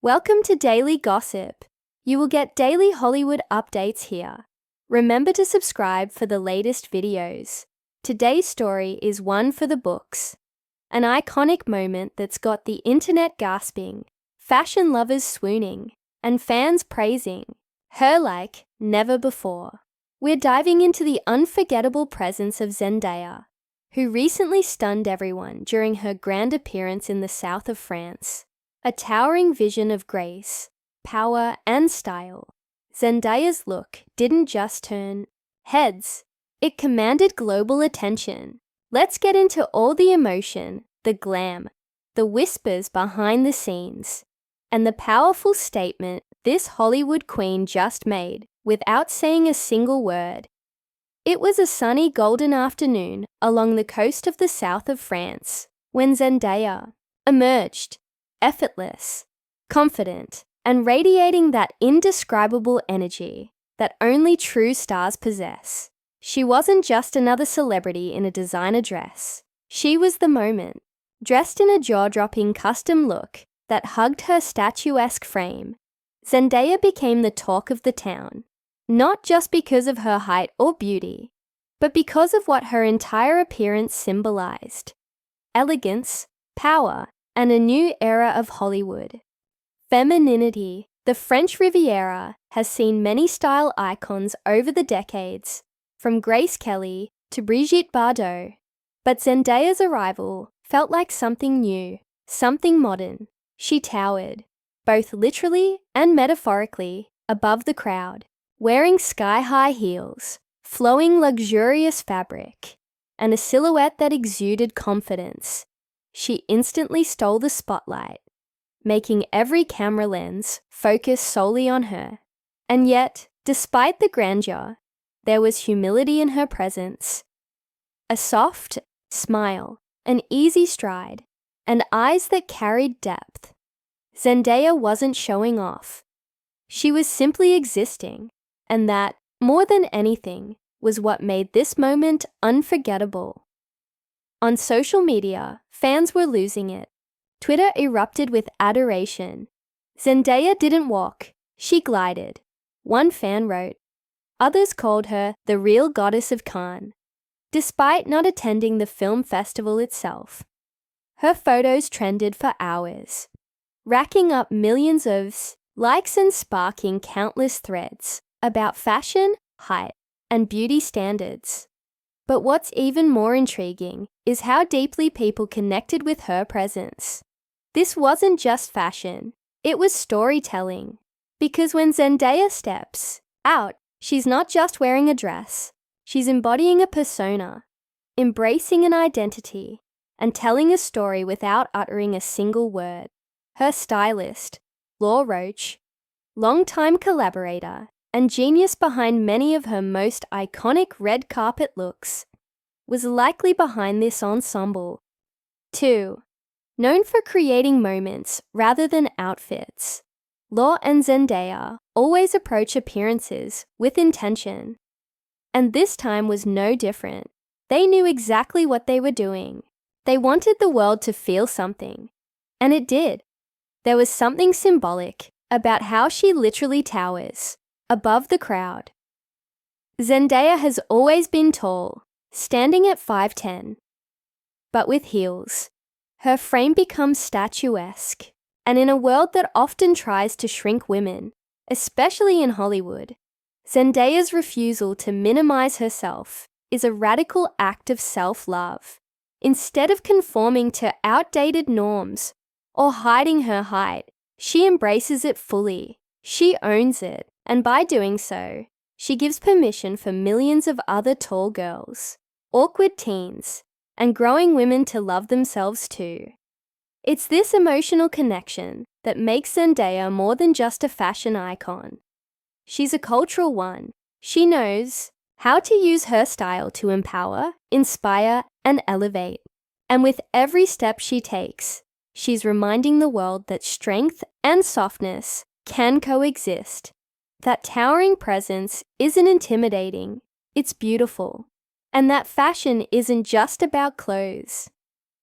Welcome to Daily Gossip. You will get daily Hollywood updates here. Remember to subscribe for the latest videos. Today's story is one for the books. An iconic moment that's got the internet gasping, fashion lovers swooning, and fans praising her like never before. We're diving into the unforgettable presence of Zendaya, who recently stunned everyone during her grand appearance in the south of France. A towering vision of grace, power, and style, Zendaya's look didn't just turn heads, it commanded global attention. Let's get into all the emotion, the glam, the whispers behind the scenes, and the powerful statement this Hollywood queen just made without saying a single word. It was a sunny golden afternoon along the coast of the south of France when Zendaya emerged, effortless, confident, and radiating that indescribable energy that only true stars possess. She wasn't just another celebrity in a designer dress. She was the moment, dressed in a jaw-dropping custom look that hugged her statuesque frame. Zendaya became the talk of the town, not just because of her height or beauty, but because of what her entire appearance symbolized: elegance, power, and a new era of Hollywood. Femininity. The French Riviera has seen many style icons over the decades, from Grace Kelly to Brigitte Bardot. But Zendaya's arrival felt like something new, something modern. She towered, both literally and metaphorically, above the crowd, wearing sky-high heels, flowing luxurious fabric, and a silhouette that exuded confidence. She instantly stole the spotlight, making every camera lens focus solely on her. And yet, despite the grandeur, there was humility in her presence. A soft smile, an easy stride, and eyes that carried depth. Zendaya wasn't showing off. She was simply existing, and that, more than anything, was what made this moment unforgettable. On social media, fans were losing it. Twitter erupted with adoration. Zendaya didn't walk, she glided, one fan wrote. Others called her the real goddess of Cannes. Despite not attending the film festival itself, her photos trended for hours, racking up millions of likes and sparking countless threads about fashion, height, and beauty standards. But what's even more intriguing is how deeply people connected with her presence. This wasn't just fashion, it was storytelling. Because when Zendaya steps out, she's not just wearing a dress, she's embodying a persona, embracing an identity, and telling a story without uttering a single word. Her stylist, Law Roach, longtime collaborator, and genius behind many of her most iconic red carpet looks, was likely behind this ensemble. 2. Known for creating moments rather than outfits, Law and Zendaya always approach appearances with intention. And this time was no different. They knew exactly what they were doing. They wanted the world to feel something. And it did. There was something symbolic about how she literally towers above the crowd. Zendaya has always been tall, standing at 5'10". But with heels, her frame becomes statuesque. And in a world that often tries to shrink women, especially in Hollywood, Zendaya's refusal to minimize herself is a radical act of self-love. Instead of conforming to outdated norms or hiding her height, she embraces it fully. She owns it, and by doing so, she gives permission for millions of other tall girls, awkward teens, and growing women to love themselves too. It's this emotional connection that makes Zendaya more than just a fashion icon. She's a cultural one. She knows how to use her style to empower, inspire, and elevate. And with every step she takes, she's reminding the world that strength and softness can coexist. That towering presence isn't intimidating, it's beautiful. And that fashion isn't just about clothes.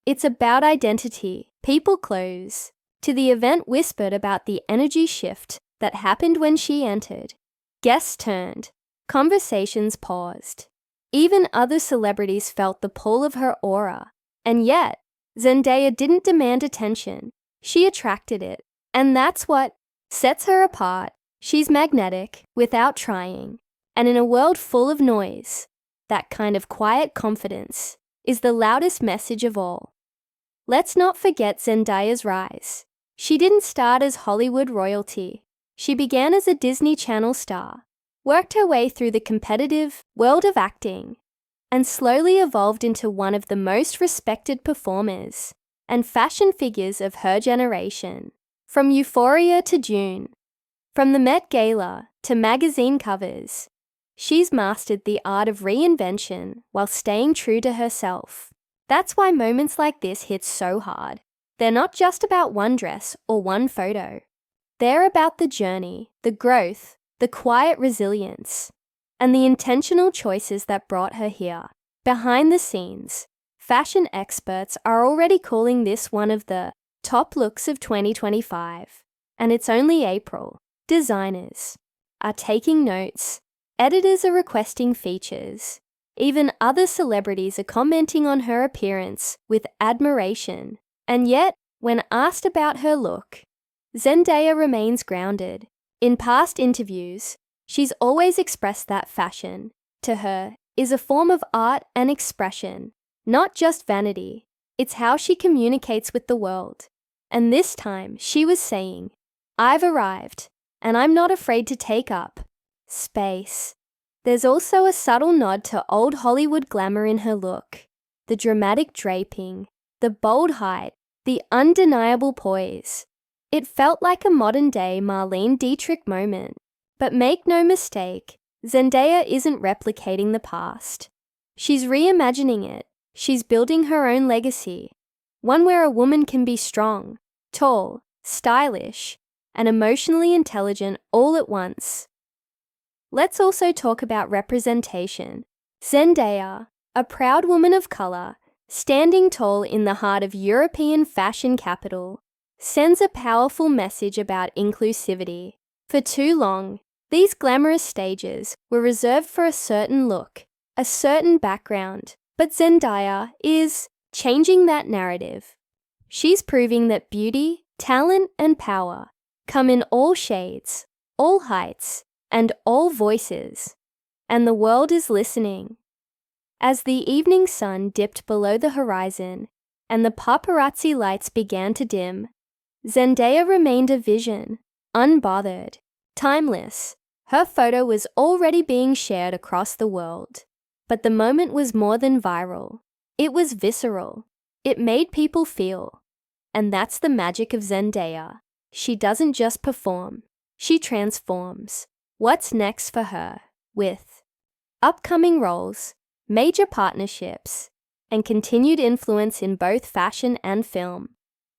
It's about identity. People clothes, to the event whispered about the energy shift that happened when she entered. Guests turned. Conversations paused. Even other celebrities felt the pull of her aura. And yet, Zendaya didn't demand attention. She attracted it. And that's what sets her apart. She's magnetic without trying. And in a world full of noise, that kind of quiet confidence is the loudest message of all. Let's not forget Zendaya's rise. She didn't start as Hollywood royalty. She began as a Disney Channel star, worked her way through the competitive world of acting, and slowly evolved into one of the most respected performers and fashion figures of her generation. From Euphoria to June, from the Met Gala to magazine covers, she's mastered the art of reinvention while staying true to herself. That's why moments like this hit so hard. They're not just about one dress or one photo. They're about the journey, the growth, the quiet resilience, and the intentional choices that brought her here. Behind the scenes, fashion experts are already calling this one of the top looks of 2025. And it's only April. Designers are taking notes. Editors are requesting features. Even other celebrities are commenting on her appearance with admiration. And yet, when asked about her look, Zendaya remains grounded. In past interviews, she's always expressed that fashion, to her, is a form of art and expression, not just vanity. It's how she communicates with the world. And this time, she was saying, "I've arrived, and I'm not afraid to take up space." There's also a subtle nod to old Hollywood glamour in her look. The dramatic draping, the bold height, the undeniable poise. It felt like a modern-day Marlene Dietrich moment. But make no mistake, Zendaya isn't replicating the past. She's reimagining it. She's building her own legacy. One where a woman can be strong, tall, stylish, and emotionally intelligent all at once. Let's also talk about representation. Zendaya, a proud woman of color, standing tall in the heart of European fashion capital, sends a powerful message about inclusivity. For too long, these glamorous stages were reserved for a certain look, a certain background, but Zendaya is changing that narrative. She's proving that beauty, talent, and power come in all shades, all heights, and all voices. And the world is listening. As the evening sun dipped below the horizon and the paparazzi lights began to dim, Zendaya remained a vision, unbothered, timeless. Her photo was already being shared across the world. But the moment was more than viral. It was visceral. It made people feel. And that's the magic of Zendaya. She doesn't just perform. She transforms. What's next for her? With upcoming roles, major partnerships, and continued influence in both fashion and film,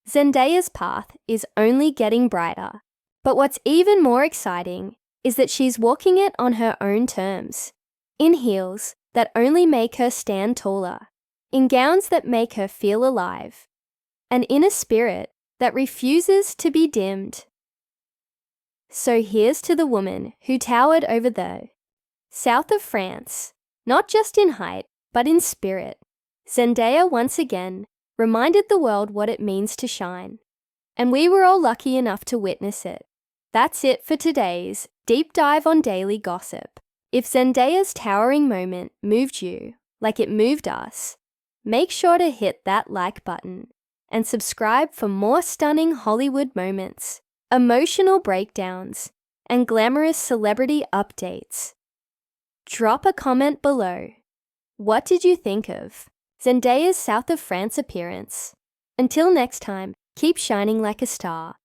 Zendaya's path is only getting brighter. But what's even more exciting is that she's walking it on her own terms, in heels that only make her stand taller, in gowns that make her feel alive, and in a spirit that refuses to be dimmed. So here's to the woman who towered over the south of France, not just in height, but in spirit. Zendaya once again reminded the world what it means to shine, and we were all lucky enough to witness it. That's it for today's deep dive on daily gossip. If Zendaya's towering moment moved you like it moved us, make sure to hit that like button and subscribe for more stunning Hollywood moments, emotional breakdowns, and glamorous celebrity updates. Drop a comment below. What did you think of Zendaya's South of France appearance? Until next time, keep shining like a star.